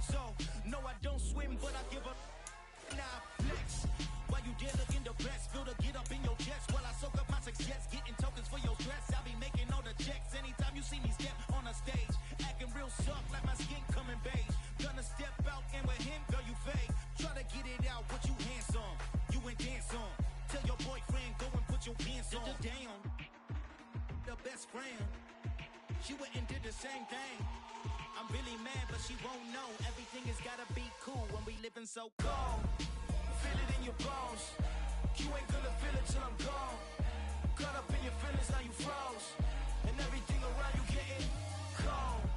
So, no, I don't swim, but I give a now flex. While you dare look in the best, feel to get up in your chest while I soak up my success, getting tokens for your stress. I'll be making all the checks anytime you see me step on a stage, acting real soft like my skin coming beige. Gonna step out and with him, girl, you fake. Try to get it out, but you handsome, you ain't dance on. Tell your boyfriend, go and put your pants on. Down, the best friend, she went and did the same thing. I'm really mad, but she won't know. Everything has gotta be cool when we living so cold. Feel it in your bones. You ain't gonna feel it till I'm gone. Caught up in your feelings, now you froze. And everything around you getting cold.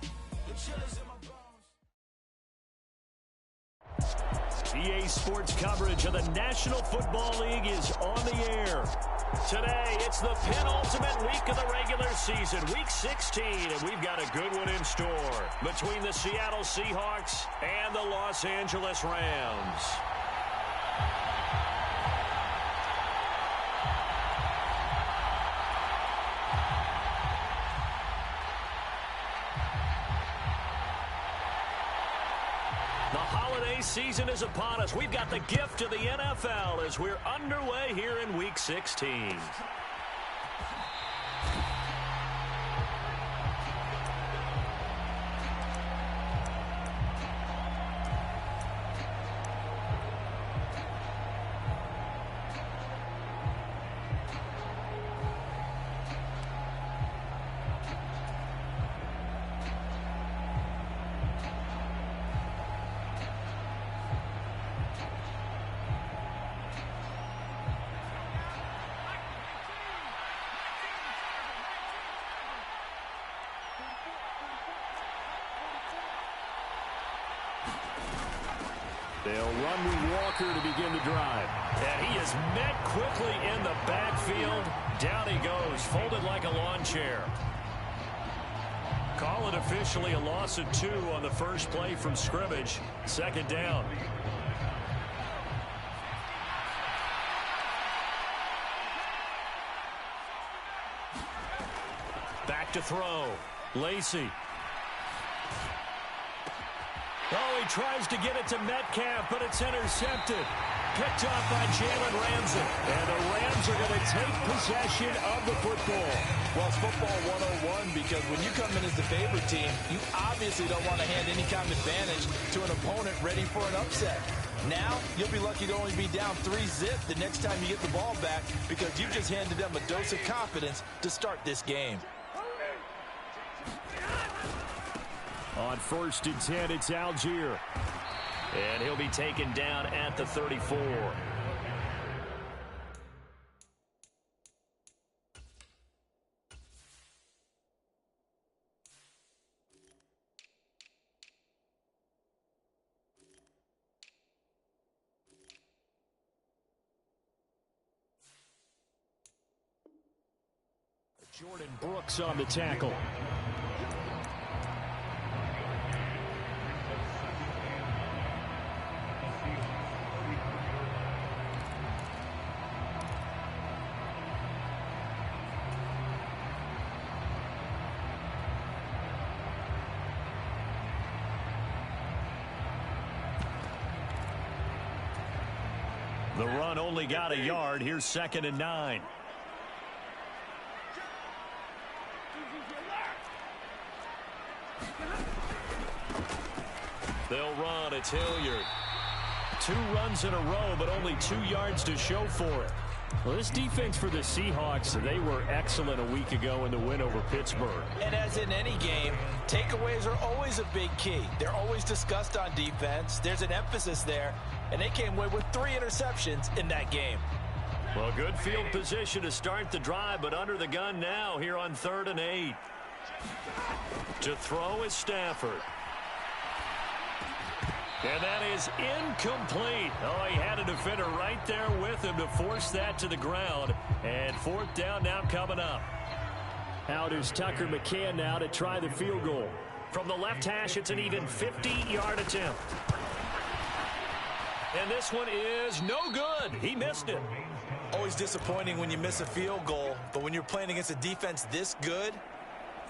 The chillers in my bones. EA Sports coverage of the National Football League is on the air. Today, it's the penultimate week of the regular season, Week 16, and we've got a good one in store between the Seattle Seahawks and the Los Angeles Rams. The holiday season is upon us. We've got the gift of the NFL as we're underway here in Week 16. They'll run with Walker to begin the drive. And he is met quickly in the backfield. Down he goes, folded like a lawn chair. Call it officially a loss of 2 on the first play from scrimmage. Second down. Back to throw. Lacy. Oh, he tries to get it to Metcalf, but it's intercepted. Picked off by Jalen Ramsey. And the Rams are going to take possession of the football. Well, it's football 101 because when you come in as the favorite team, you obviously don't want to hand any kind of advantage to an opponent ready for an upset. Now, you'll be lucky to only be down 3-zip the next time you get the ball back because you've just handed them a dose of confidence to start this game. On 1st and 10, it's Algier. And he'll be taken down at the 34. Jordan Brooks on the tackle. The run only got a yard. Here's 2nd and 9. They'll run. It's Hilliard. 2 runs in a row, but only 2 yards to show for it. Well, this defense for the Seahawks, they were excellent a week ago in the win over Pittsburgh. And as in any game, takeaways are always a big key. They're always discussed on defense. There's an emphasis there, and they came away with 3 interceptions in that game. Well, good field position to start the drive, but under the gun now here on 3rd and 8. To throw is Stafford. And that is incomplete. Oh, he had a defender right there with him to force that to the ground. And 4th down now coming up. Out is Tucker McCann now to try the field goal. From the left hash, it's an even 50-yard attempt. And this one is no good. He missed it. Always disappointing when you miss a field goal, but when you're playing against a defense this good,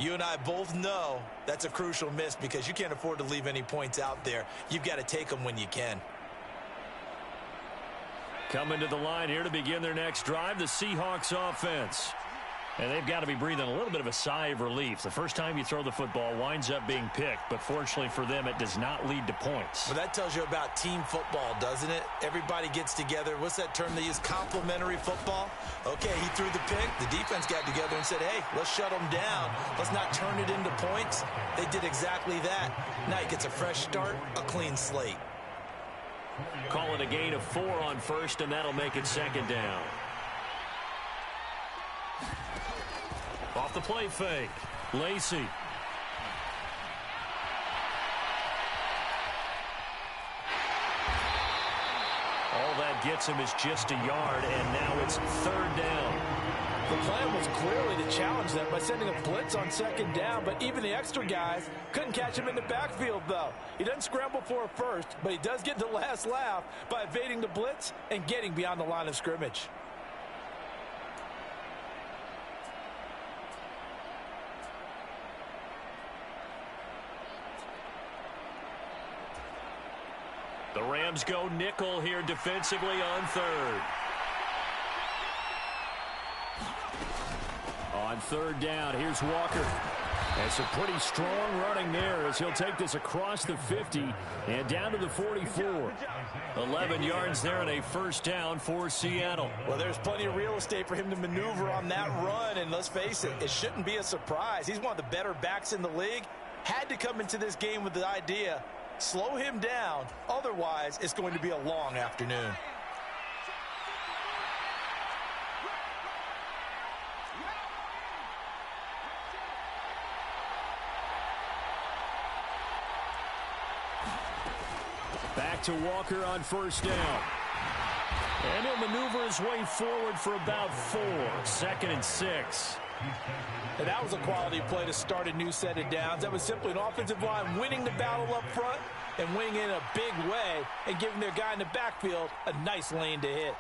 You and I both know that's a crucial miss because you can't afford to leave any points out there. You've got to take them when you can. Coming to the line here to begin their next drive, the Seahawks offense. And they've got to be breathing a little bit of a sigh of relief. The first time you throw the football winds up being picked, but fortunately for them, it does not lead to points. Well, that tells you about team football, doesn't it? Everybody gets together. What's that term they use? Complementary football? Okay, he threw the pick. The defense got together and said, hey, let's shut them down. Let's not turn it into points. They did exactly that. Now he gets a fresh start, a clean slate. Call it a gain of 4 on first, and that'll make it second down. Off the play fake, Lacy. All that gets him is just a yard, and now it's third down. The plan was clearly to challenge them by sending a blitz on second down, but even the extra guys couldn't catch him in the backfield, though. He doesn't scramble for a first, but he does get the last laugh by evading the blitz and getting beyond the line of scrimmage. The Rams go nickel here defensively on third. On third down, here's Walker. That's a pretty strong running there as he'll take this across the 50 and down to the 44. 11 yards there and a first down for Seattle. Well, there's plenty of real estate for him to maneuver on that run, and let's face it, it shouldn't be a surprise. He's one of the better backs in the league. Had to come into this game with the idea, slow him down, otherwise it's going to be a long afternoon. Back to Walker on first down. And he'll maneuver his way forward for about 4. 2nd and 6. And that was a quality play to start a new set of downs. That was simply an offensive line winning the battle up front and winning in a big way and giving their guy in the backfield a nice lane to hit.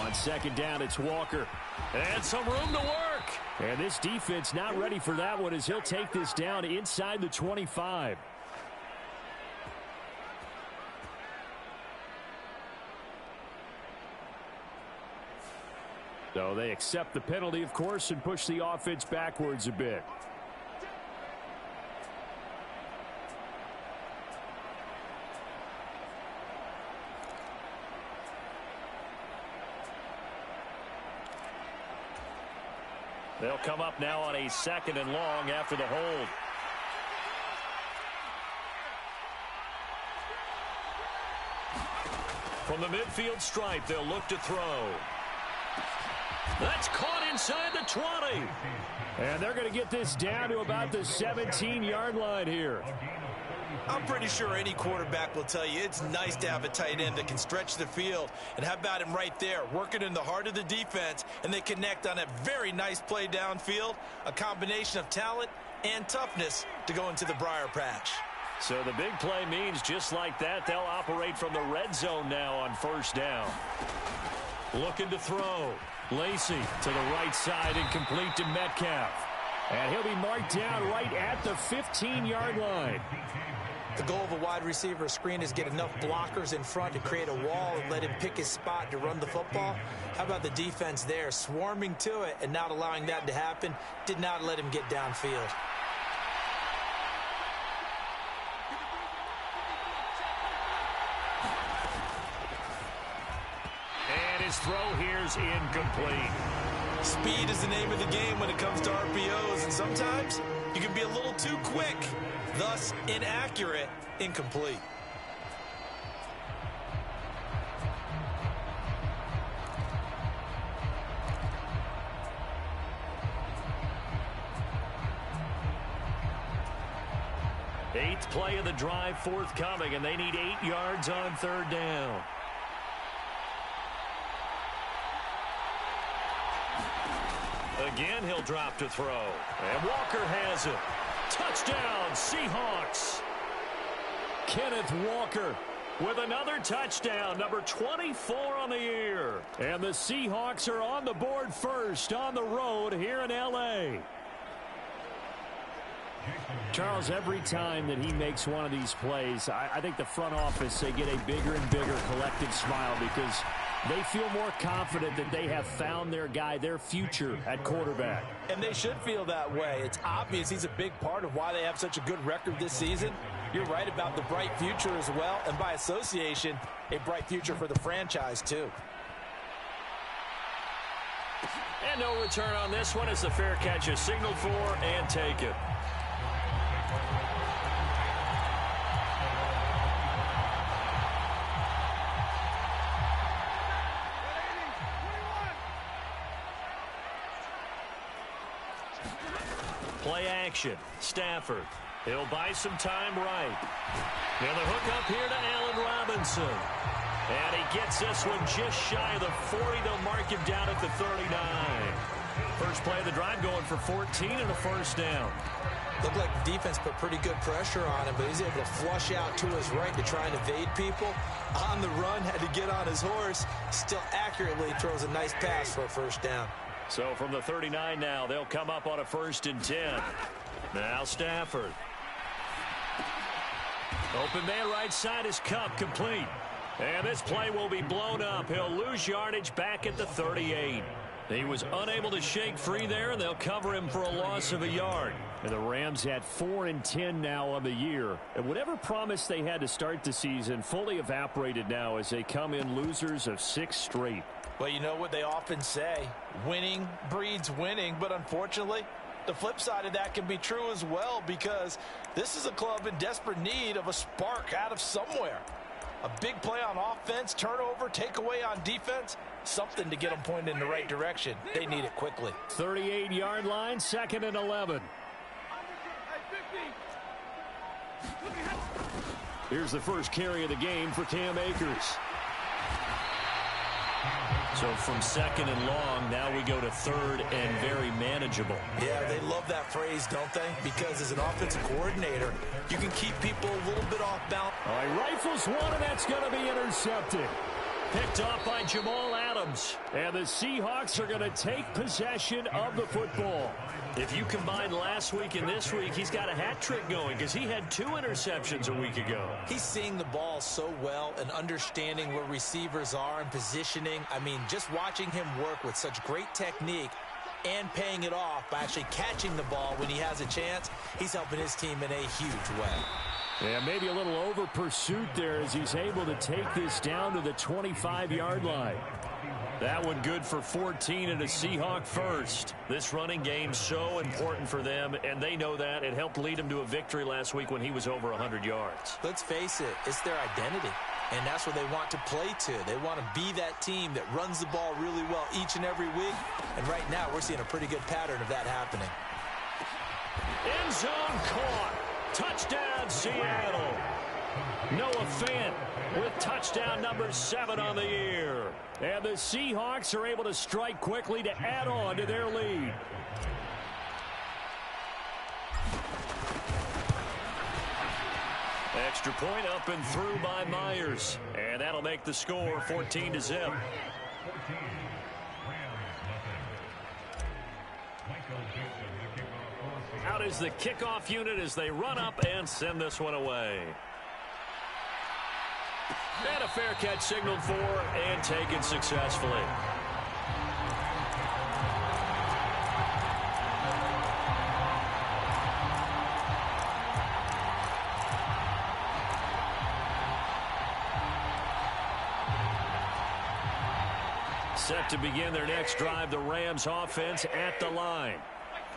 On second down, it's Walker. And some room to work. And this defense not ready for that one as he'll take this down inside the 25. So they accept the penalty, of course, and push the offense backwards a bit. They'll come up now on a 2nd and long after the hold. From the midfield stripe, they'll look to throw. That's caught inside the 20. And they're going to get this down to about the 17-yard line here. I'm pretty sure any quarterback will tell you it's nice to have a tight end that can stretch the field. And how about him right there, working in the heart of the defense, and they connect on a very nice play downfield, a combination of talent and toughness to go into the briar patch. So the big play means just like that, they'll operate from the red zone now on first down. Looking to throw. Lacy to the right side and complete to Metcalf. And he'll be marked down right at the 15-yard line. The goal of a wide receiver screen is get enough blockers in front to create a wall and let him pick his spot to run the football. How about the defense there, swarming to it and not allowing that to happen? Did not let him get downfield. And his throw here's incomplete. Speed is the name of the game when it comes to RPOs, and sometimes you can be a little too quick, thus inaccurate, incomplete. Eighth play of the drive forthcoming, and they need 8 yards on third down. Again, he'll drop to throw. And Walker has it. Touchdown, Seahawks. Kenneth Walker with another touchdown, number 24 on the year. And the Seahawks are on the board first on the road here in L.A. Charles, every time that he makes one of these plays, I think the front office, they get a bigger and bigger collective smile because they feel more confident that they have found their guy, their future at quarterback. And they should feel that way. It's obvious he's a big part of why they have such a good record this season. You're right about the bright future as well, and by association, a bright future for the franchise too. And no return on this one as the fair catch is signaled for and taken. Play action. Stafford. He'll buy some time right. And the hook up here to Allen Robinson. And he gets this one just shy of the 40. They'll mark him down at the 39. First play of the drive going for 14 and a first down. Looked like the defense put pretty good pressure on him, but he's able to flush out to his right to try and evade people. On the run, had to get on his horse. Still accurately throws a nice pass for a first down. So from the 39 now, they'll come up on a 1st and 10. Now Stafford. Open man right side is Kupp, complete. And this play will be blown up. He'll lose yardage back at the 38. He was unable to shake free there, and they'll cover him for a loss of a yard. And the Rams at 4-10 now on the year. And whatever promise they had to start the season fully evaporated now as they come in losers of 6 straight. Well, you know what they often say, winning breeds winning, but unfortunately, the flip side of that can be true as well because this is a club in desperate need of a spark out of somewhere. A big play on offense, turnover, takeaway on defense, something to get them pointed in the right direction. They need it quickly. 38-yard line, 2nd and 11. Here's the first carry of the game for Cam Akers. So from 2nd and long, now we go to 3rd and very manageable. Yeah, they love that phrase, don't they? Because as an offensive coordinator, you can keep people a little bit off balance. All right, rifles one, and that's going to be intercepted. Picked off by Jamal Adams. And the Seahawks are going to take possession of the football. If you combine last week and this week, he's got a hat trick going because he had 2 interceptions a week ago. He's seeing the ball so well and understanding where receivers are and positioning. I mean, just watching him work with such great technique and paying it off by actually catching the ball when he has a chance, he's helping his team in a huge way. Yeah, maybe a little over pursuit there as he's able to take this down to the 25-yard line. That one good for 14 and a Seahawk first. This running game so important for them, and they know that. It helped lead them to a victory last week when he was over 100 yards. Let's face it, it's their identity, and that's what they want to play to. They want to be that team that runs the ball really well each and every week, and right now we're seeing a pretty good pattern of that happening. End zone caught. Touchdown, Seattle. Noah Fant with touchdown number 7 on the year. And the Seahawks are able to strike quickly to add on to their lead. Extra point up and through by Myers. And that'll make the score 14-0. Out is the kickoff unit as they run up and send this one away. And a fair catch signaled for and taken successfully. Set to begin their next drive, the Rams offense at the line.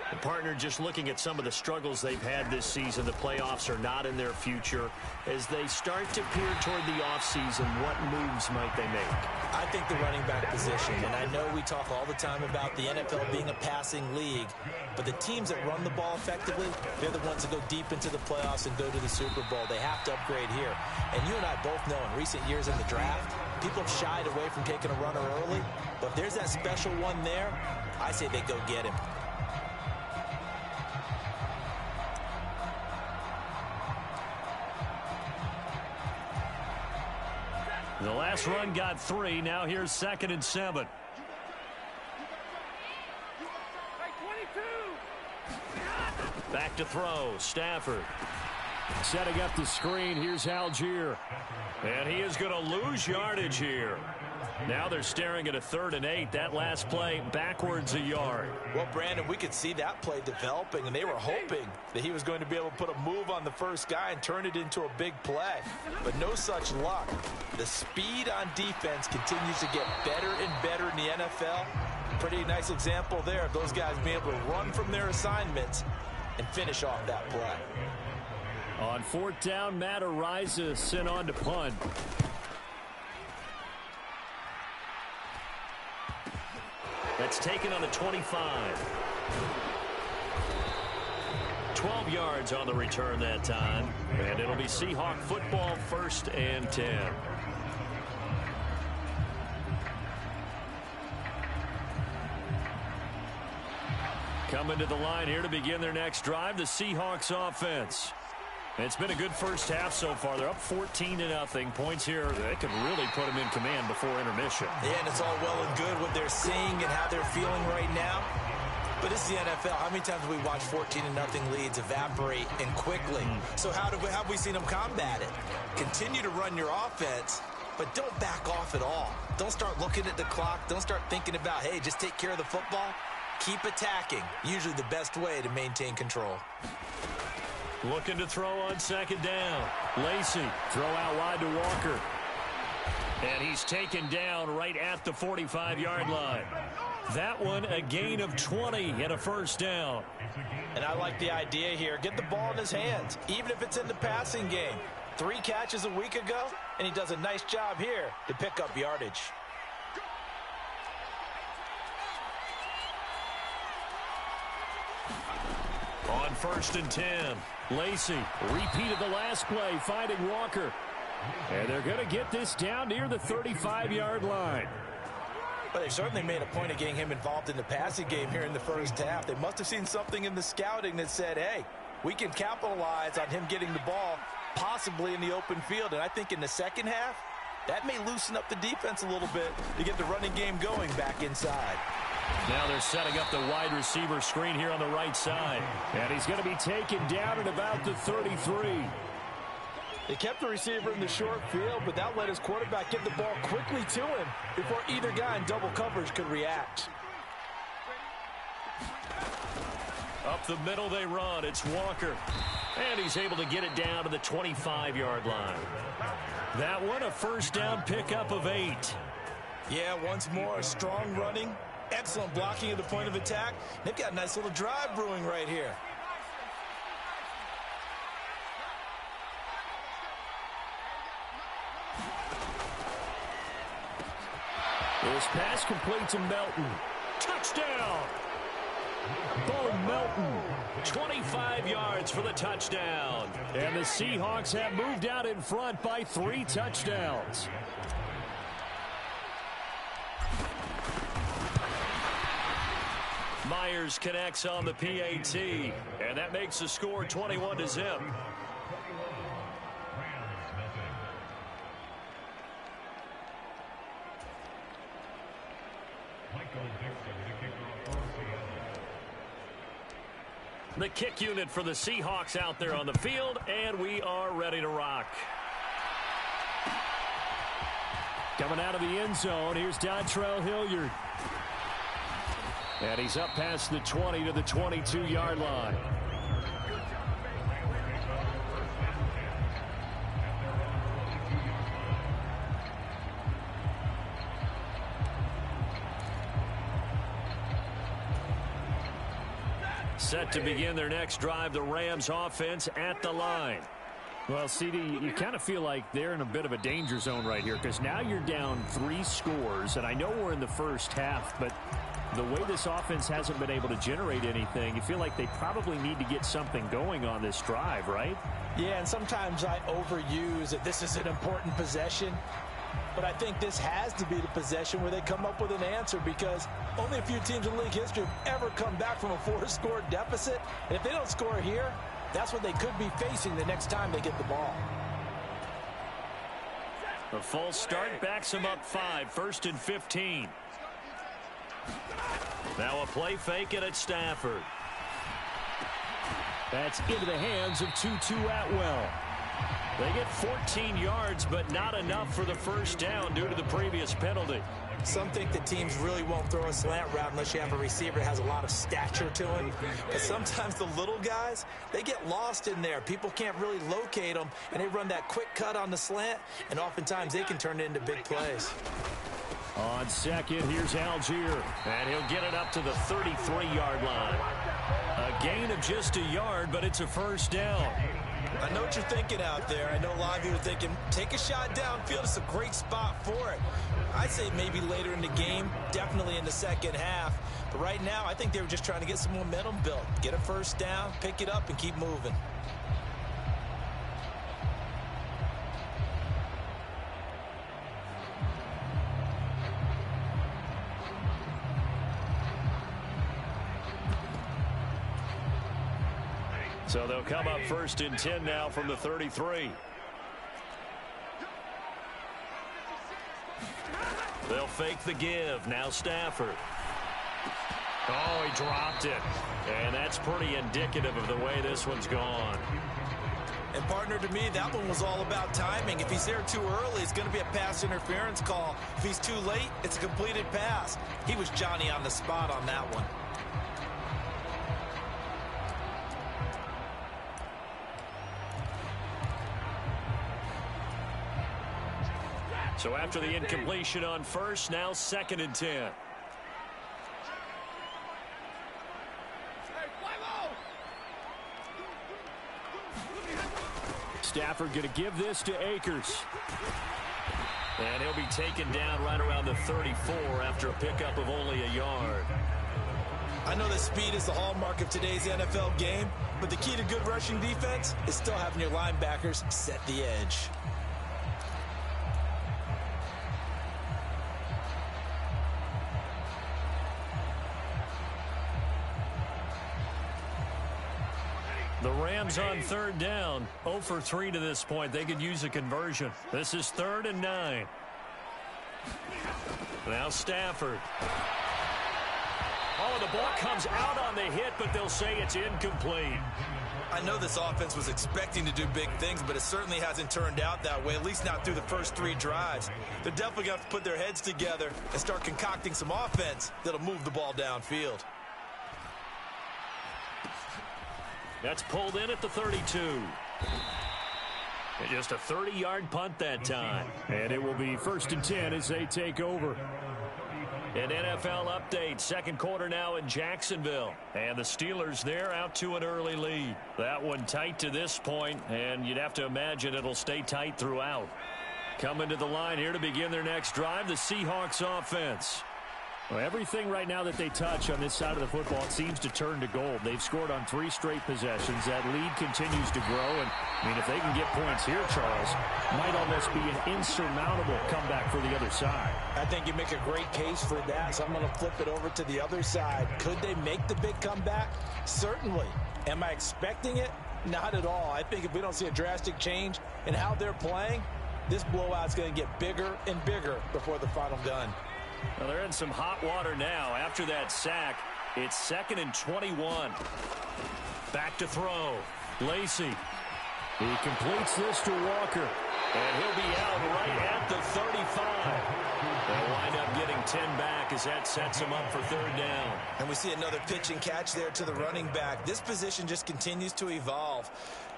The partner just looking at some of the struggles they've had this season. The playoffs are not in their future. As they start to peer toward the offseason, what moves might they make? I think the running back position, and I know we talk all the time about the NFL being a passing league, but the teams that run the ball effectively, they're the ones that go deep into the playoffs and go to the Super Bowl. They have to upgrade here. And you and I both know in recent years in the draft, people have shied away from taking a runner early, but if there's that special one there, I say they go get him. The last run got 3. Now here's 2nd and 7. Back to throw. Stafford. Setting up the screen. Here's Algier. And he is going to lose yardage here. Now they're staring at a 3rd and 8. That last play backwards a yard. Well, Brandon, we could see that play developing, and they were hoping that he was going to be able to put a move on the first guy and turn it into a big play. But no such luck. The speed on defense continues to get better and better in the NFL. Pretty nice example there of those guys being able to run from their assignments and finish off that play. On 4th down, Matt Araiza sent on to punt. That's taken on the 25. 12 yards on the return that time. And it'll be Seahawk football, 1st and 10. Coming to the line here to begin their next drive, the Seahawks offense. It's been a good first half so far. They're up 14-0. Points here that can really put them in command before intermission. Yeah, and it's all well and good what they're seeing and how they're feeling right now. But this is the NFL. How many times have we watched 14-0 leads evaporate and quickly? So how have we seen them combat it? Continue to run your offense, but don't back off at all. Don't start looking at the clock. Don't start thinking about, hey, just take care of the football. Keep attacking. Usually the best way to maintain control. Looking to throw on 2nd down. Lacy, throw out wide to Walker. And he's taken down right at the 45-yard line. That one a gain of 20 and a 1st down. And I like the idea here. Get the ball in his hands, even if it's in the passing game. 3 catches a week ago, and he does a nice job here to pick up yardage. On 1st and 10, Lacy repeated the last play, finding Walker. And they're going to get this down near the 35-yard line. But they've certainly made a point of getting him involved in the passing game here in the first half. They must have seen something in the scouting that said, hey, we can capitalize on him getting the ball possibly in the open field. And I think in the second half, that may loosen up the defense a little bit to get the running game going back inside. Now they're setting up the wide receiver screen here on the right side. And he's going to be taken down at about the 33. They kept the receiver in the short field, but that let his quarterback get the ball quickly to him before either guy in double coverage could react. Up the middle they run. It's Walker. And he's able to get it down to the 25-yard line. That one, a 1st down pickup of 8. Yeah, once more, strong running. Excellent blocking at the point of attack. They've got a nice little drive brewing right here. This pass complete to Melton. Touchdown! Bo Melton, 25 yards for the touchdown. And the Seahawks have moved out in front by 3 touchdowns. Myers connects on the PAT, and that makes the score 21-0. The kick unit for the Seahawks out there on the field, and we are ready to rock. Coming out of the end zone, here's Dontrell Hilliard. And he's up past the 20 to the 22-yard line. Set to begin their next drive, the Rams offense at the line. Well, CD, you kind of feel like they're in a bit of a danger zone right here because now you're down 3 scores, and I know we're in the first half, but the way this offense hasn't been able to generate anything, you feel like they probably need to get something going on this drive, right? Yeah, and sometimes I overuse that this is an important possession. But I think this has to be the possession where they come up with an answer because only a few teams in league history have ever come back from a 4-score deficit. And if they don't score here, that's what they could be facing the next time they get the ball. The false start backs him up 5, 1st and 15. Now a play fake, and it's Stafford. That's into the hands of Tutu Atwell. They get 14 yards, but not enough for the first down due to the previous penalty. Some think that teams really won't throw a slant route unless you have a receiver that has a lot of stature to him. But sometimes the little guys, they get lost in there. People can't really locate them, and they run that quick cut on the slant, and oftentimes they can turn it into big plays. On second, here's Algier, and he'll get it up to the 33-yard line. A gain of just a yard, but it's a first down. I know what you're thinking out there. I know a lot of you are thinking, take a shot downfield. It's a great spot for it. I'd say maybe later in the game, definitely in the second half. But right now, I think they were just trying to get some momentum built. Get a first down, pick it up, and keep moving. So they'll come up 1st and 10 now from the 33. They'll fake the give. Now Stafford. Oh, he dropped it. And that's pretty indicative of the way this one's gone. And partner, to me, that one was all about timing. If he's there too early, it's going to be a pass interference call. If he's too late, it's a completed pass. He was Johnny on the spot on that one. So after the incompletion on first, now 2nd and 10. Stafford going to give this to Akers. And he'll be taken down right around the 34 after a pickup of only a yard. I know that speed is the hallmark of today's NFL game, but the key to good rushing defense is still having your linebackers set the edge. The Rams on 3rd down, 0 for 3 to this point. They could use a conversion. This is 3rd and 9. Now Stafford. Oh, the ball comes out on the hit, but they'll say it's incomplete. I know this offense was expecting to do big things, but it certainly hasn't turned out that way, at least not through the first 3 drives. They're definitely going to have to put their heads together and start concocting some offense that'll move the ball downfield. That's pulled in at the 32. And just a 30-yard punt that time. And it will be 1st and 10 as they take over. An NFL update. 2nd quarter now in Jacksonville. And the Steelers there out to an early lead. That one tight to this point, and you'd have to imagine it'll stay tight throughout. Coming to the line here to begin their next drive, the Seahawks offense. Well, everything right now that they touch on this side of the football, it seems to turn to gold. They've scored on 3 straight possessions. That lead continues to grow. And, I mean, if they can get points here, Charles, might almost be an insurmountable comeback for the other side. I think you make a great case for that, so I'm going to flip it over to the other side. Could they make the big comeback? Certainly. Am I expecting it? Not at all. I think if we don't see a drastic change in how they're playing, this blowout's going to get bigger and bigger before the final gun. Well, they're in some hot water now. After that sack, it's 2nd and 21. Back to throw. Lacy. He completes this to Walker. And he'll be out right at the 35. They'll wind up getting 10 back as that sets him up for 3rd down. And we see another pitch and catch there to the running back. This position just continues to evolve.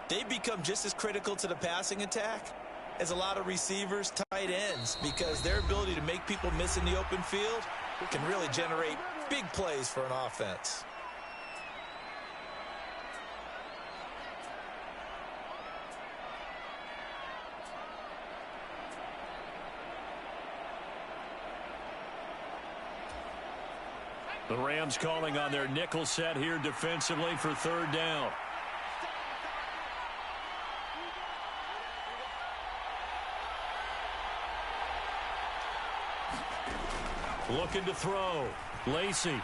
They become just as critical to the passing attack as a lot of receivers, tight ends, because their ability to make people miss in the open field can really generate big plays for an offense. The Rams calling on their nickel set here defensively for 3rd down. Looking to throw. Lacy.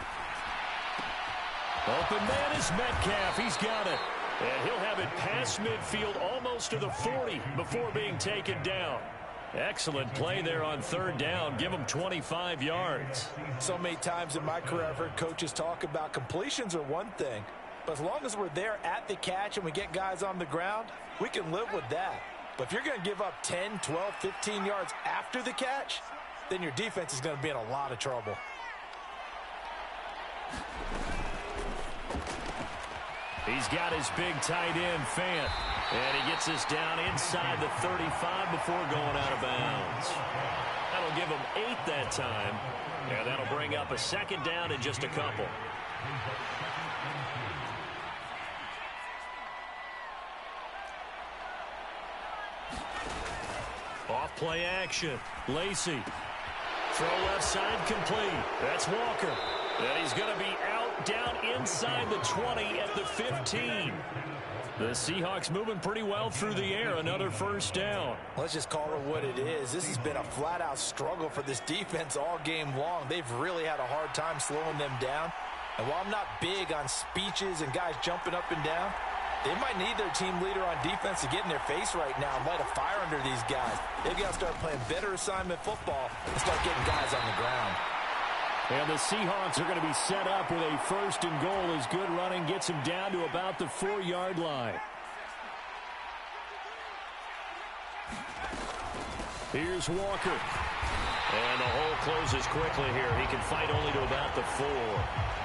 Open man is Metcalf. He's got it. And he'll have it past midfield almost to the 40 before being taken down. Excellent play there on third down. Give them 25 yards. So many times in my career I've heard coaches talk about completions are one thing, but as long as we're there at the catch and we get guys on the ground, we can live with that. But if you're going to give up 10, 12, 15 yards after the catch, then your defense is going to be in a lot of trouble. He's got his big tight end, Fant. And he gets us down inside the 35 before going out of bounds. That'll give him 8 that time. And that'll bring up a second down in just a couple. Off play action. Lacy. Throw left side complete. That's Walker. And he's going to be out down inside the 20 at the 15. The Seahawks moving pretty well through the air. Another first down. Let's just call it what it is. This has been a flat-out struggle for this defense all game long. They've really had a hard time slowing them down. And while I'm not big on speeches and guys jumping up and down, they might need their team leader on defense to get in their face right now and light a fire under these guys. They've got to start playing better assignment football and start getting guys on the ground. And the Seahawks are going to be set up with a first and goal as good running gets them down to about the 4-yard line. Here's Walker. And the hole closes quickly here. He can fight only to about the 4.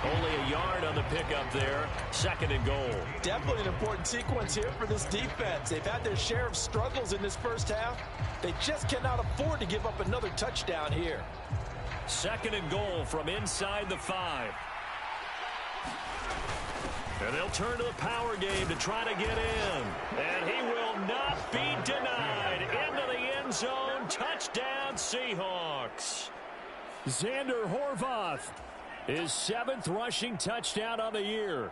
Only a yard on the pickup there. Second and goal. Definitely an important sequence here for this defense. They've had their share of struggles in this first half. They just cannot afford to give up another touchdown here. Second and goal from inside the 5. And they'll turn to the power game to try to get in. And he will not be denied. Into the end zone. Touchdown, Seahawks. Xander Horvath, his 7th rushing touchdown on the year.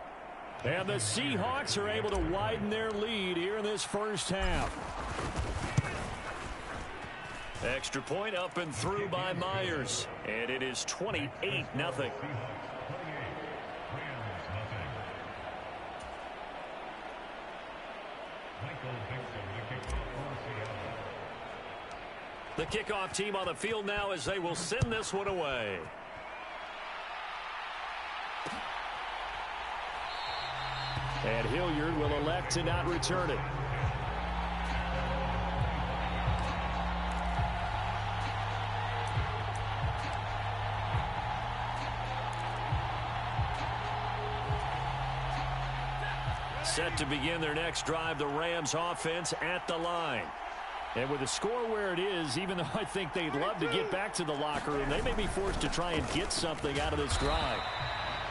And the Seahawks are able to widen their lead here in this first half. Extra point up and through by Myers. And it is 28-0. The kickoff team on the field now as they will send this one away. And Hilliard will elect to not return it. Set to begin their next drive, the Rams offense at the line. And with the score where it is, even though I think they'd love to get back to the locker room, they may be forced to try and get something out of this drive.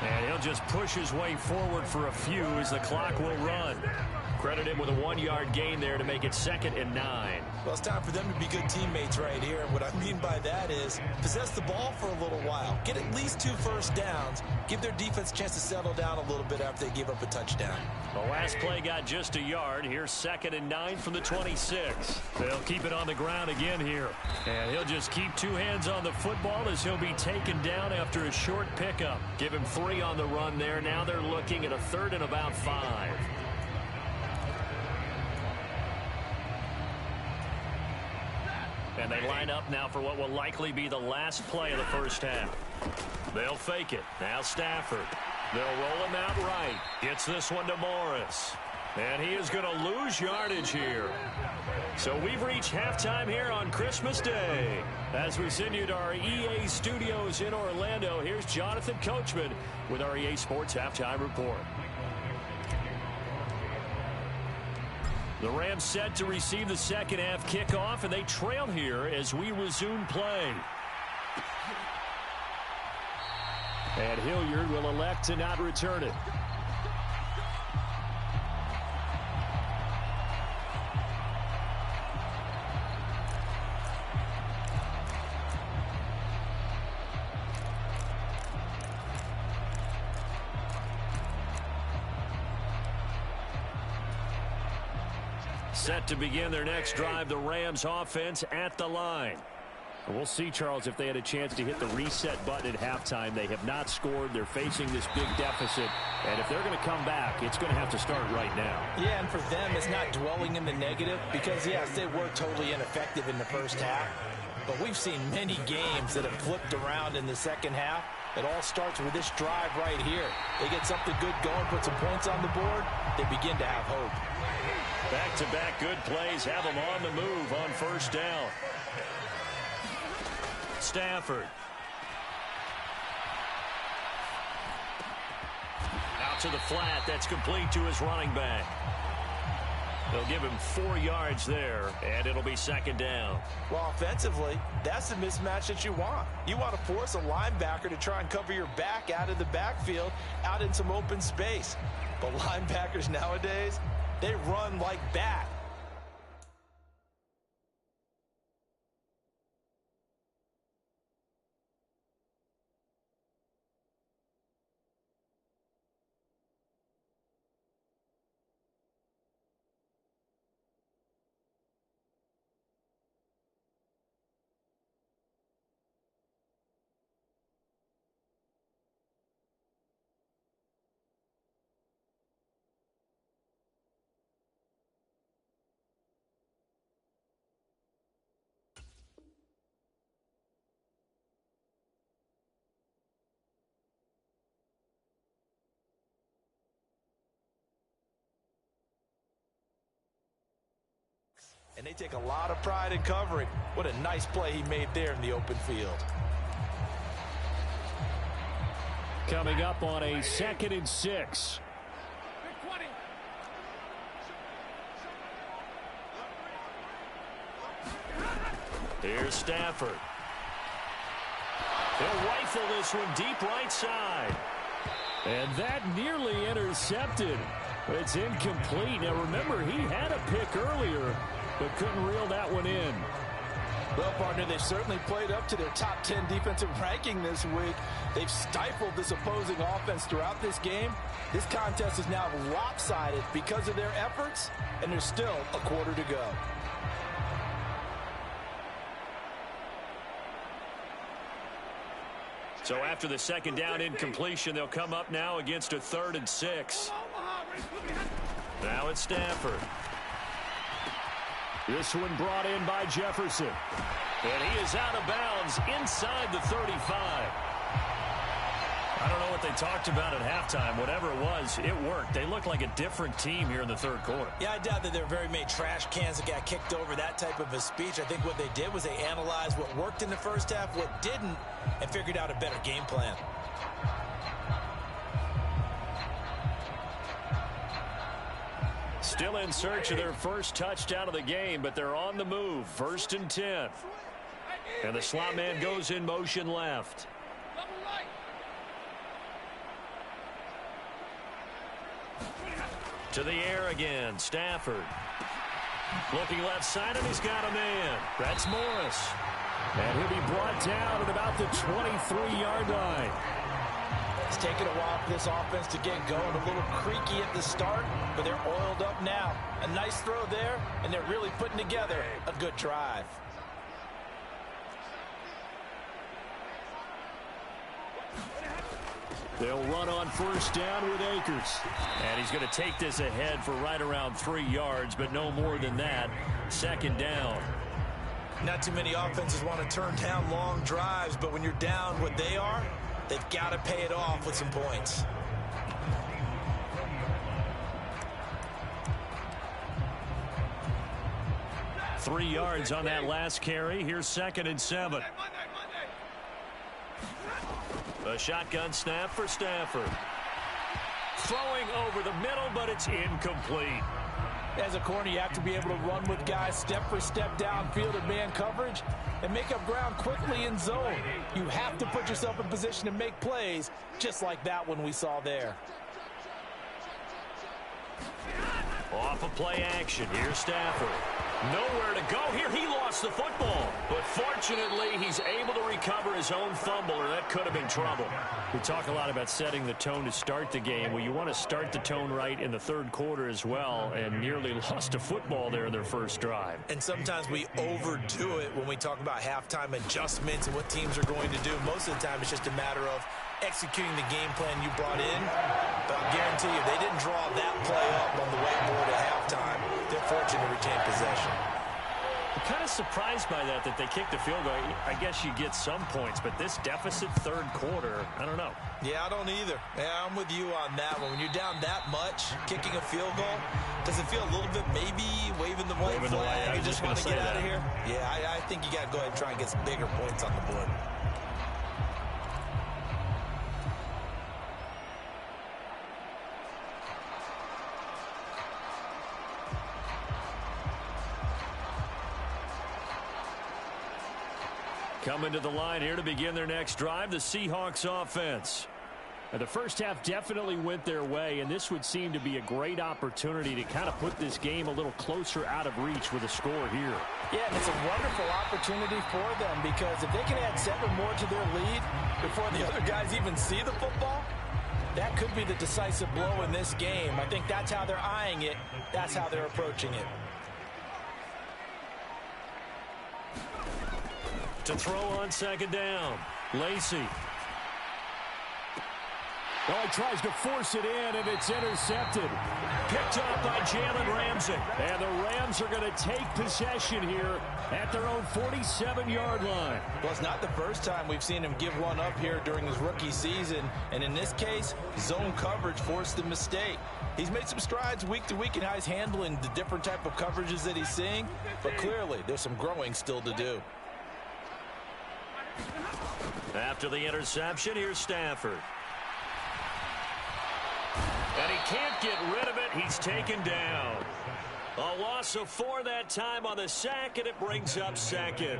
And he'll just push his way forward for a few as the clock will run. Credit him with a 1-yard gain there to make it 2nd and 9. Well, it's time for them to be good teammates right here. And what I mean by that is possess the ball for a little while. Get at least 2 first downs. Give their defense a chance to settle down a little bit after they give up a touchdown. The last play got just a yard. Here's 2nd and 9 from the 26. They'll keep it on the ground again here. And he'll just keep 2 hands on the football as he'll be taken down after a short pickup. Give him 3 on the run there. Now they're looking at a 3rd and about 5. And they line up now for what will likely be the last play of the first half. They'll fake it. Now Stafford. They'll roll him out right. Gets this one to Morris. And he is going to lose yardage here. So we've reached halftime here on Christmas Day. As we send you to our EA studios in Orlando, here's Jonathan Coachman with our EA Sports Halftime Report. The Rams set to receive the second half kickoff, and they trail here as we resume play. And Hilliard will elect to not return it. Set to begin their next drive, the Rams offense at the line. We'll see, Charles, if they had a chance to hit the reset button at halftime. They have not scored. They're facing this big deficit. And if they're going to come back, it's going to have to start right now. Yeah, and for them, it's not dwelling in the negative because, yes, they were totally ineffective in the first half. But we've seen many games that have flipped around in the second half. It all starts with this drive right here. They get something good going, put some points on the board, they begin to have hope. Back-to-back good plays have them on the move on first down. Stafford. Out to the flat. That's complete to his running back. They'll give him 4 yards there, and it'll be second down. Well, offensively, that's the mismatch that you want. You want to force a linebacker to try and cover your back out of the backfield, out in some open space. But linebackers nowadays, they run like bat. And they take a lot of pride in covering. What a nice play he made there in the open field. Coming up on a 2nd and 6. Here's Stafford. He'll rifle this one deep right side. And that nearly intercepted. It's incomplete. Now remember, he had a pick earlier, but couldn't reel that one in. Well, partner, they've certainly played up to their top 10 defensive ranking this week. They've stifled this opposing offense throughout this game. This contest is now lopsided because of their efforts, and there's still a quarter to go. So after the second down incompletion, they'll come up now against a 3rd and 6. Now it's Stafford. This one brought in by Jefferson. And he is out of bounds inside the 35. I don't know what they talked about at halftime. Whatever it was, it worked. They look like a different team here in the 3rd quarter. Yeah, I doubt that there were very many trash cans that got kicked over, that type of a speech. I think what they did was they analyzed what worked in the first half, what didn't, and figured out a better game plan. Still in search of their first touchdown of the game, but they're on the move. 1st and 10. And the slot man goes in motion left. To the air again, Stafford. Looking left side, and he's got a man. That's Morris. And he'll be brought down at about the 23-yard line. It's taken a while for this offense to get going. A little creaky at the start, but they're oiled up now. A nice throw there, and they're really putting together a good drive. They'll run on 1st down with Akers. And he's going to take this ahead for right around 3 yards, but no more than that. 2nd down. Not too many offenses want to turn down long drives, but when you're down what they are, they've got to pay it off with some points. Three yards on that last carry. Here's 2nd and 7. A shotgun snap for Stafford. Throwing over the middle, but it's incomplete. As a corner, you have to be able to run with guys step for step downfield in man coverage and make up ground quickly in zone. You have to put yourself in position to make plays, just like that one we saw there. Off of play action. Here's Stafford. Nowhere to go here. He lost the football. But fortunately, he's able to recover his own fumble, or that could have been trouble. We talk a lot about setting the tone to start the game. Well, you want to start the tone right in the third quarter as well, and nearly lost a football there in their first drive. And sometimes we overdo it when we talk about halftime adjustments and what teams are going to do. Most of the time, it's just a matter of executing the game plan you brought in. But I'll guarantee you, they didn't draw that play up on the whiteboard at halftime. They're fortunate to retain possession. I'm kind of surprised by that they kicked the field goal. I guess you get some points, but this deficit third quarter, I don't know. Yeah, I don't either. Yeah, I'm with you on that one. When you're down that much, kicking a field goal, does it feel a little bit maybe waving the white flag? You just want to get out of here? Yeah, I think you got to go ahead and try and get some bigger points on the board. Coming to the line here to begin their next drive, the Seahawks offense. The first half definitely went their way, and this would seem to be a great opportunity to kind of put this game a little closer out of reach with a score here. Yeah, and it's a wonderful opportunity for them because if they can add 7 more to their lead before the other guys even see the football, that could be the decisive blow in this game. I think that's how they're eyeing it. That's how they're approaching it. To throw on second down, Lacy. Oh, he tries to force it in, and it's intercepted. Picked up by Jalen Ramsey. And the Rams are going to take possession here at their own 47-yard line. Well, it's not the first time we've seen him give one up here during his rookie season. And in this case, zone coverage forced the mistake. He's made some strides week to week in how he's handling the different type of coverages that he's seeing. But clearly, there's some growing still to do. After the interception, here's Stafford. And he can't get rid of it. He's taken down. A loss of 4 that time on the sack, and it brings up second.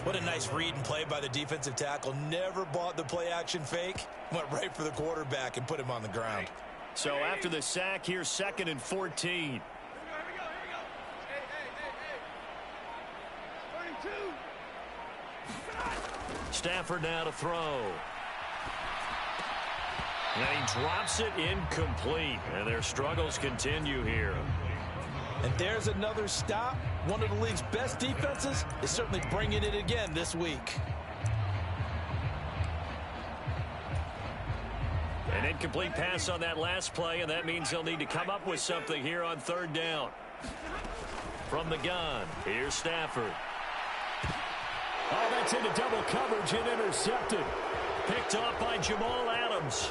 What a nice read and play by the defensive tackle. Never bought the play-action fake. Went right for the quarterback and put him on the ground. So after the sack, here's 2nd and 14. Stafford now to throw. And he drops it incomplete. And their struggles continue here. And there's another stop. One of the league's best defenses is certainly bringing it again this week. An incomplete pass on that last play, and that means they'll need to come up with something here on third down. From the gun, here's Stafford. Oh, that's into double coverage and intercepted. Picked off by Jamal Adams.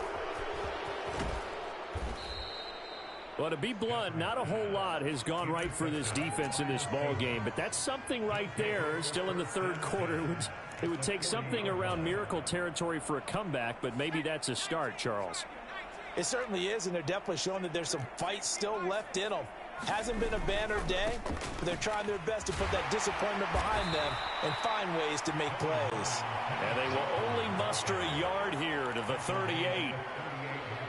Well, to be blunt, not a whole lot has gone right for this defense in this ball game, but that's something right there. Still in the third quarter. It would take something around miracle territory for a comeback, but maybe that's a start, Charles. It certainly is, and they're definitely showing that there's some fight still left in them. Hasn't been a banner day, but they're trying their best to put that disappointment behind them and find ways to make plays. And they will only muster a yard here to the 38.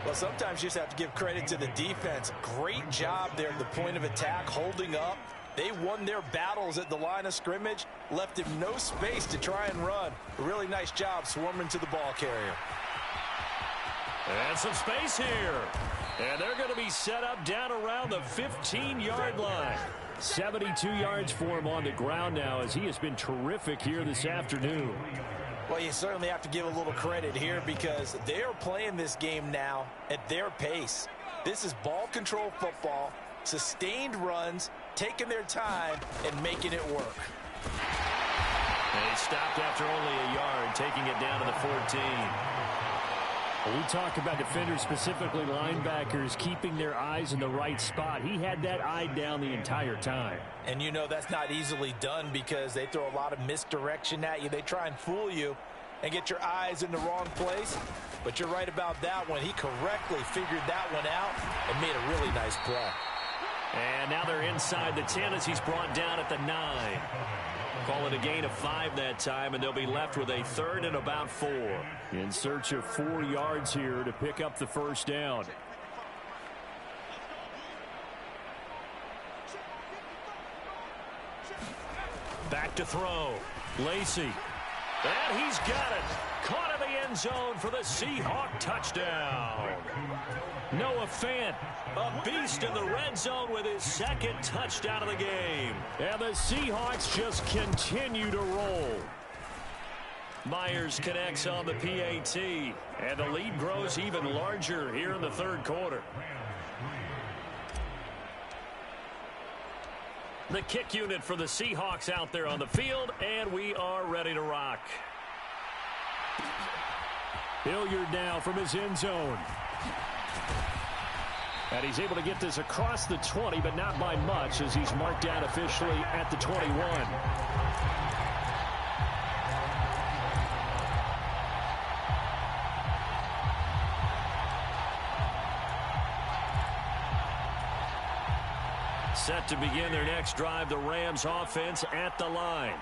Well, sometimes you just have to give credit to the defense. Great job there at the point of attack, holding up. They won their battles at the line of scrimmage, left him no space to try and run. A really nice job swarming to the ball carrier. And some space here. And they're going to be set up down around the 15-yard line. 72 yards for him on the ground now, as he has been terrific here this afternoon. Well, you certainly have to give a little credit here because they are playing this game now at their pace. This is ball control football, sustained runs, taking their time, and making it work. And he stopped after only a yard, taking it down to the 14. We talk about defenders, specifically linebackers, keeping their eyes in the right spot. He had that eye down the entire time. And you know that's not easily done because they throw a lot of misdirection at you. They try and fool you and get your eyes in the wrong place. But you're right about that one. He correctly figured that one out and made a really nice play. And now they're inside the 10 as he's brought down at the 9. Call it a gain of 5 that time, and they'll be left with a 3rd and about 4. In search of 4 yards here to pick up the first down. Back to throw. Lacy. And he's got it. Caught in the end zone for the Seahawk touchdown. Noah Fant, a beast in the red zone with his second touchdown of the game. And the Seahawks just continue to roll. Myers connects on the PAT, and the lead grows even larger here in the third quarter. The kick unit for the Seahawks out there on the field, and we are ready to rock. Hilliard now from his end zone. And he's able to get this across the 20, but not by much, as he's marked down officially at the 21. Set to begin their next drive, the Rams offense at the line.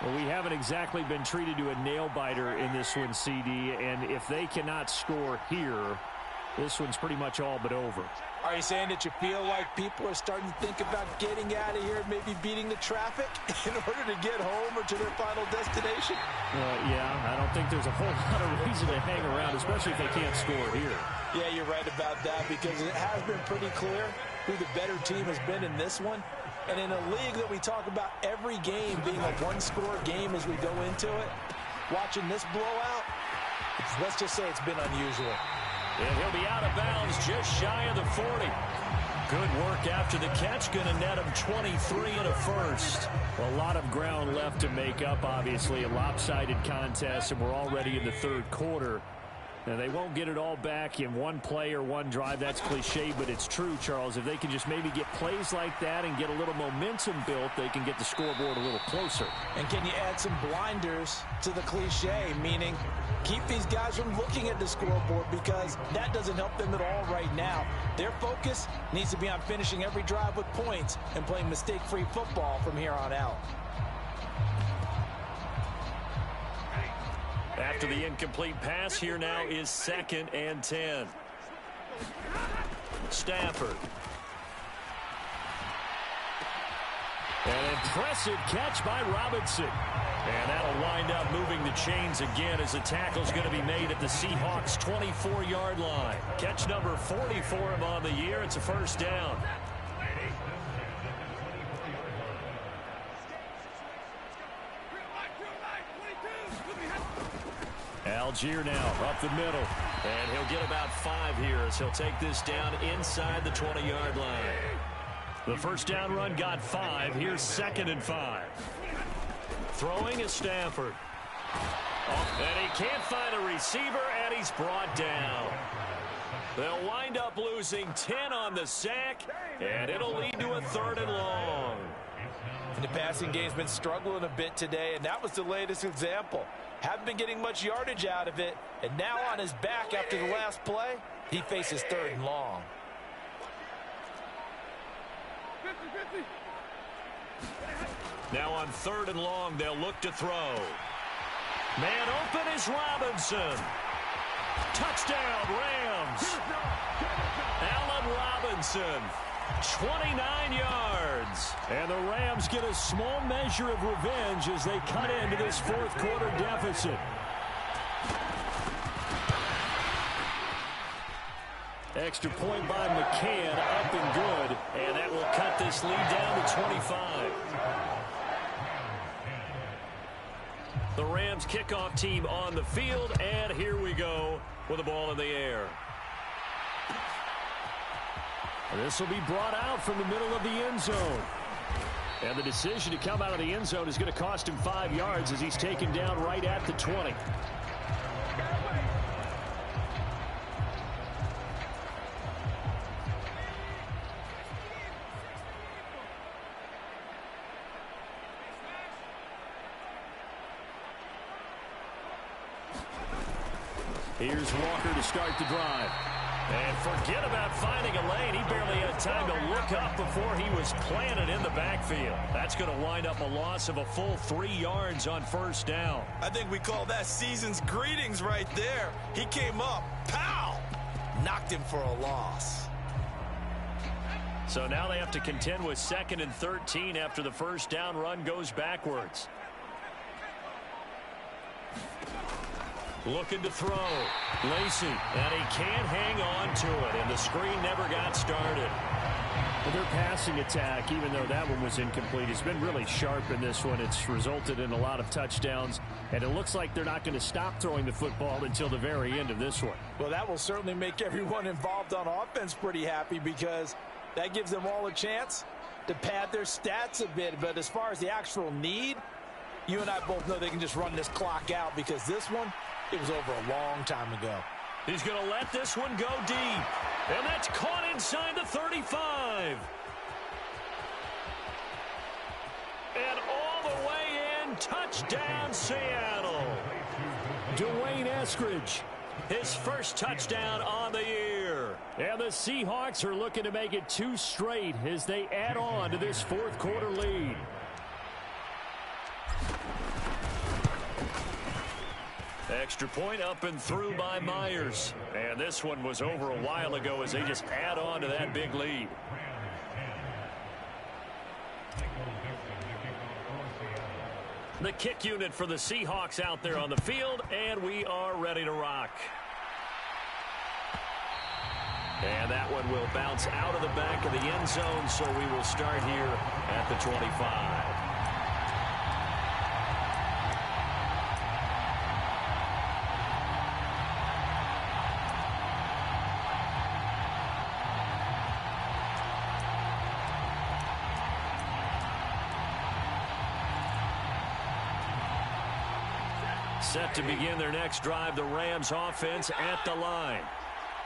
Well, we haven't exactly been treated to a nail-biter in this one, CD, and if they cannot score here, this one's pretty much all but over. Are you saying that you feel like people are starting to think about getting out of here, maybe beating the traffic in order to get home or to their final destination? Yeah, I don't think there's a whole lot of reason to hang around, especially if they can't score here. Yeah, you're right about that, because it has been pretty clear who the better team has been in this one. And in a league that we talk about every game being a one-score game as we go into it, watching this blowout, let's just say it's been unusual. And he'll be out of bounds just shy of the 40. Good work after the catch. Going to net him 23 and a first. Well, a lot of ground left to make up, obviously. A lopsided contest, and we're already in the third quarter. Now, they won't get it all back in one play or one drive. That's cliche, but it's true, Charles. If they can just maybe get plays like that and get a little momentum built, they can get the scoreboard a little closer. And can you add some blinders to the cliche, meaning keep these guys from looking at the scoreboard, because that doesn't help them at all right now. Their focus needs to be on finishing every drive with points and playing mistake-free football from here on out. After the incomplete pass, here now is 2nd and 10. Stafford. An impressive catch by Robinson. And that'll wind up moving the chains again, as the tackle's going to be made at the Seahawks' 24-yard line. Catch number 40 for him on the year. It's a first down. Algier now up the middle. And he'll get about 5 here as he'll take this down inside the 20-yard line. The first down run got 5. Here's 2nd and 5. Throwing is Stafford. And he can't find a receiver, and he's brought down. They'll wind up losing 10 on the sack, and it'll lead to a 3rd and long. And the passing game's been struggling a bit today, and that was the latest example. Haven't been getting much yardage out of it, and now on his back after the last play, he faces 3rd and long. Now on 3rd and long, they'll look to throw. Man open is Robinson. Touchdown, Rams. Allen Robinson, 29 yards. And the Rams get a small measure of revenge as they cut into this 4th quarter deficit. Extra point by McCann, up and good. And that will cut this lead down to 25. The Rams kickoff team on the field, and here we go with the ball in the air. This will be brought out from the middle of the end zone. And the decision to come out of the end zone is going to cost him 5 yards as he's taken down right at the 20. Here's Walker to start the drive. And forget about finding a lane. He barely had time to look up before he was planted in the backfield. That's going to wind up a loss of a full 3 yards on first down. I think we call that season's greetings right there. He came up, pow! Knocked him for a loss. So now they have to contend with 2nd and 13 after the first down run goes backwards. Looking to throw. Lacy, and he can't hang on to it, and the screen never got started. Well, their passing attack, even though that one was incomplete, has been really sharp in this one. It's resulted in a lot of touchdowns, and it looks like they're not going to stop throwing the football until the very end of this one. Well, that will certainly make everyone involved on offense pretty happy, because that gives them all a chance to pad their stats a bit. But as far as the actual need, you and I both know they can just run this clock out, because this one, it was over a long time ago. He's going to let this one go deep. And that's caught inside the 35. And all the way in, touchdown Seattle. Dwayne Eskridge, his first touchdown on the year. And the Seahawks are looking to make it 2 straight as they add on to this 4th quarter lead. Extra point up and through by Myers. And this one was over a while ago as they just add on to that big lead. The kick unit for the Seahawks out there on the field, and we are ready to rock. And that one will bounce out of the back of the end zone, so we will start here at the 25. Set to begin their next drive, the Rams offense at the line.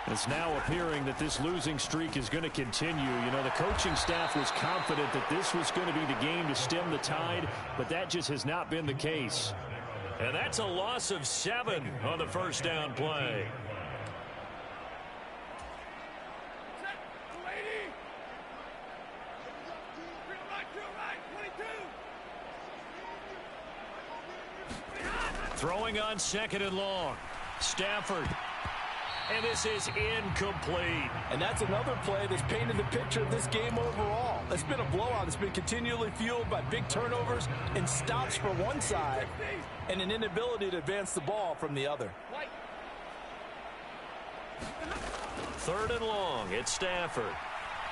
It's now appearing that this losing streak is going to continue. You know, the coaching staff was confident that this was going to be the game to stem the tide, but that just has not been the case. And that's a loss of 7 on the first down play. Throwing on 2nd and long. Stafford. And this is incomplete. And that's another play that's painted the picture of this game overall. It's been a blowout. It's been continually fueled by big turnovers and stops for one side and an inability to advance the ball from the other. 3rd and long. It's Stafford.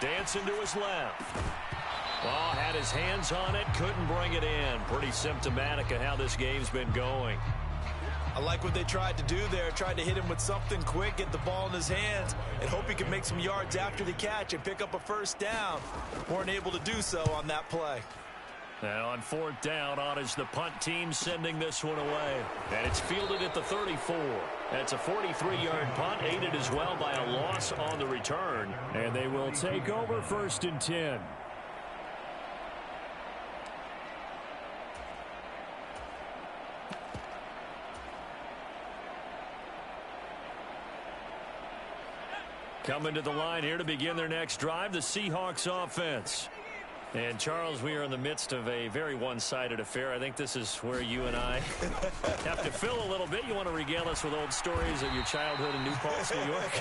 Dancing to his left. Oh, had his hands on it. Couldn't bring it in. Pretty symptomatic of how this game's been going. I like what they tried to do there. Tried to hit him with something quick, get the ball in his hands, and hope he can make some yards after the catch and pick up a first down. Weren't able to do so on that play. Now on 4th down, on is the punt team sending this one away. And it's fielded at the 34. That's a 43-yard punt, aided as well by a loss on the return. And they will take over 1st and 10. Coming to the line here to begin their next drive, the Seahawks offense. And, Charles, we are in the midst of a very one-sided affair. I think this is where you and I have to fill a little bit. You want to regale us with old stories of your childhood in New Paltz, New York?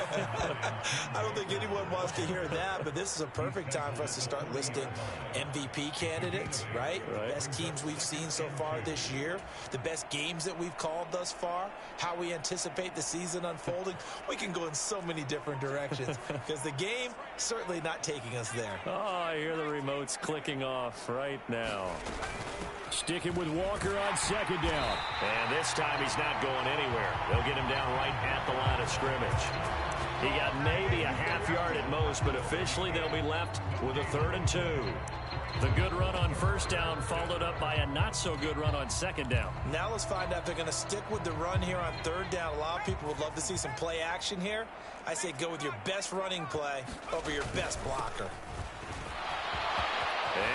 I don't think anyone wants to hear that, but this is a perfect time for us to start listing MVP candidates, right? The best teams we've seen so far this year, the best games that we've called thus far, how we anticipate the season unfolding. We can go in so many different directions because the game certainly not taking us there. Oh, I hear the remotes clicking off right now. Sticking with Walker on 2nd down. And this time he's not going anywhere. They'll get him down right at the line of scrimmage. He got maybe a half yard at most, but officially they'll be left with a 3rd and 2. The good run on 1st down followed up by a not-so-good run on 2nd down. Now let's find out if they're going to stick with the run here on 3rd down. A lot of people would love to see some play action here. I say go with your best running play over your best blocker.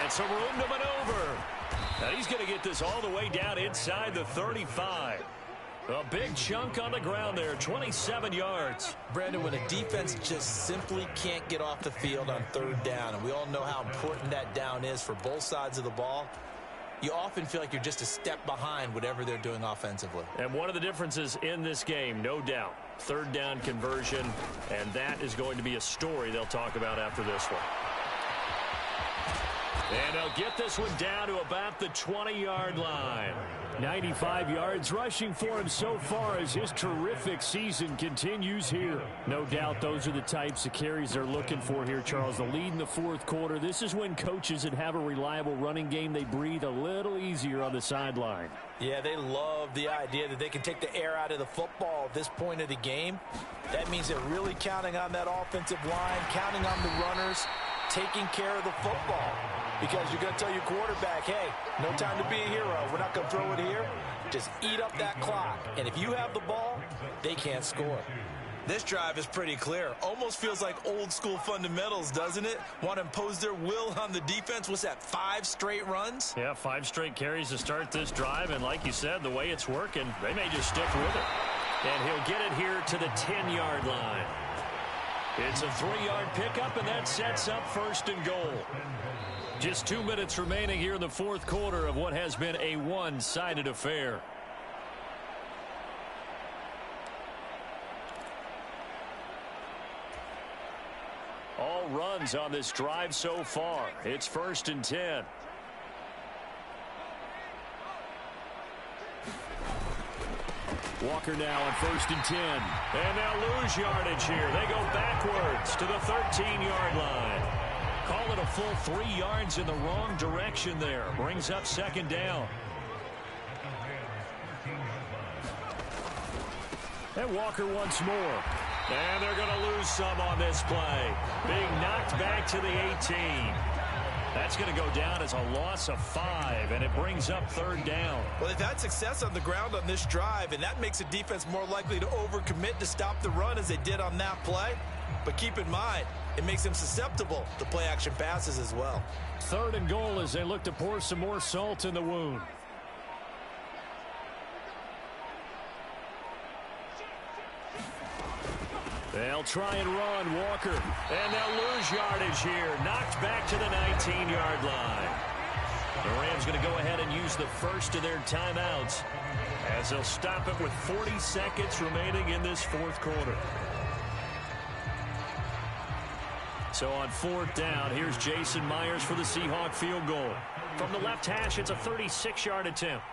And some room to maneuver. Now he's going to get this all the way down inside the 35. A big chunk on the ground there, 27 yards. Brandon, when a defense just simply can't get off the field on 3rd down, and we all know how important that down is for both sides of the ball, you often feel like you're just a step behind whatever they're doing offensively. And one of the differences in this game, no doubt, 3rd down conversion, and that is going to be a story they'll talk about after this one. And they'll get this one down to about the 20-yard line. 95 yards rushing for him so far as his terrific season continues here. No doubt those are the types of carries they're looking for here, Charles. The lead in the fourth quarter. This is when coaches that have a reliable running game, they breathe a little easier on the sideline. Yeah, they love the idea that they can take the air out of the football at this point of the game. That means they're really counting on that offensive line, counting on the runners, taking care of the football. Because you're going to tell your quarterback, hey, no time to be a hero. We're not going to throw it here. Just eat up that clock. And if you have the ball, they can't score. This drive is pretty clear. Almost feels like old school fundamentals, doesn't it? Want to impose their will on the defense. What's that, 5 straight runs? Yeah, 5 straight carries to start this drive. And like you said, the way it's working, they may just stick with it. And he'll get it here to the 10-yard line. It's a 3-yard pickup, and that sets up 1st and goal. Just 2 minutes remaining here in the fourth quarter of what has been a one-sided affair. All runs on this drive so far. It's 1st and 10. Walker now on 1st and 10. And they'll lose yardage here. They go backwards to the 13-yard line. Call it a full 3 yards in the wrong direction there. Brings up 2nd down. And Walker once more. And they're going to lose some on this play. Being knocked back to the 18. That's going to go down as a loss of 5, and it brings up 3rd down. Well, they've had success on the ground on this drive, and that makes the defense more likely to overcommit to stop the run as they did on that play. But keep in mind, it makes them susceptible to play-action passes as well. 3rd and goal as they look to pour some more salt in the wound. They'll try and run, Walker. And they'll lose yardage here. Knocked back to the 19-yard line. The Rams going to go ahead and use the first of their timeouts as they'll stop it with 40 seconds remaining in this fourth quarter. So on 4th down, here's Jason Myers for the Seahawk field goal. From the left hash, it's a 36-yard attempt.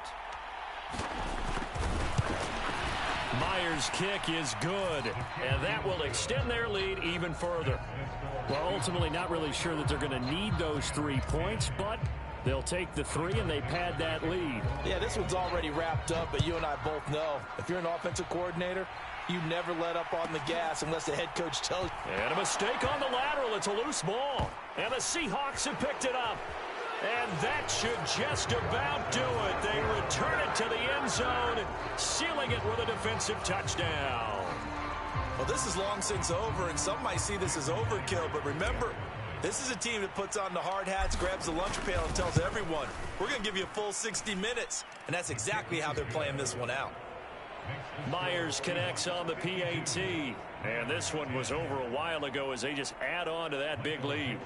Myers' kick is good, and that will extend their lead even further. Well, ultimately not really sure that they're going to need those 3 points, but they'll take the 3 and they pad that lead. Yeah, this one's already wrapped up, but you and I both know if you're an offensive coordinator, you never let up on the gas unless the head coach tells you. And a mistake on the lateral. It's a loose ball. And the Seahawks have picked it up. And that should just about do it. They return it to the end zone, sealing it with a defensive touchdown. Well, this is long since over, and some might see this as overkill. But remember, this is a team that puts on the hard hats, grabs the lunch pail, and tells everyone, we're going to give you a full 60 minutes. And that's exactly how they're playing this one out. Myers connects on the PAT. And this one was over a while ago as they just add on to that big lead.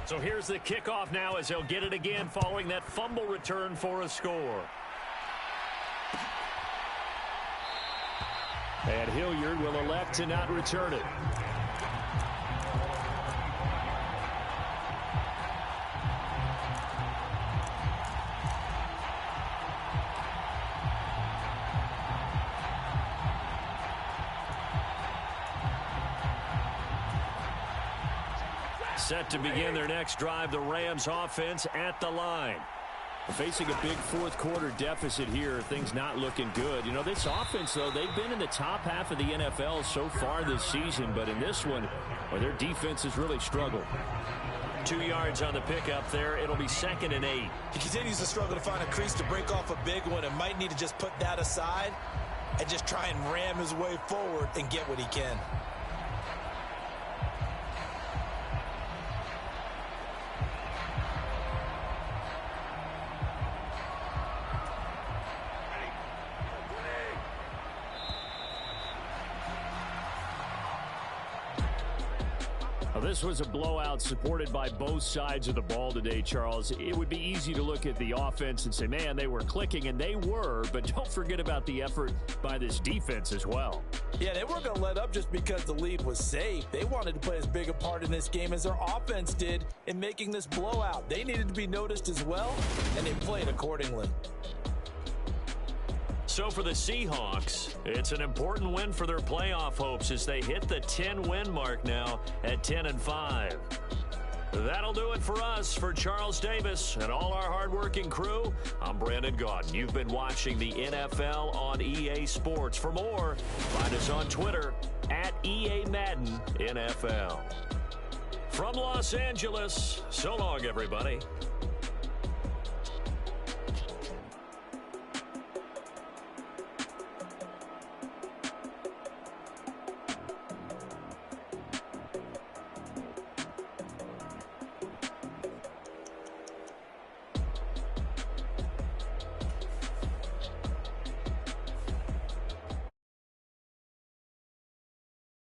So here's the kickoff now as they'll get it again following that fumble return for a score. And Hilliard will elect to not return it. Set to begin their next drive, the Rams offense at the line. Facing a big fourth quarter deficit here, things not looking good. You know, this offense, though, they've been in the top half of the NFL so far this season, but in this one, well, their defense has really struggled. 2 yards on the pickup there. It'll be 2nd and 8. He continues to struggle to find a crease to break off a big one and might need to just put that aside and just try and ram his way forward and get what he can. Well, this was a blowout supported by both sides of the ball today, Charles. It would be easy to look at the offense and say, man, they were clicking, and they were, but don't forget about the effort by this defense as well. Yeah, they weren't going to let up just because the lead was safe. They wanted to play as big a part in this game as their offense did in making this blowout. They needed to be noticed as well, and they played accordingly. So for the Seahawks, it's an important win for their playoff hopes as they hit the 10-win mark now at 10-5. That'll do it for us. For Charles Davis and all our hardworking crew, I'm Brandon Gaudin. You've been watching the NFL on EA Sports. For more, find us on Twitter at EA Madden NFL. From Los Angeles, so long, everybody.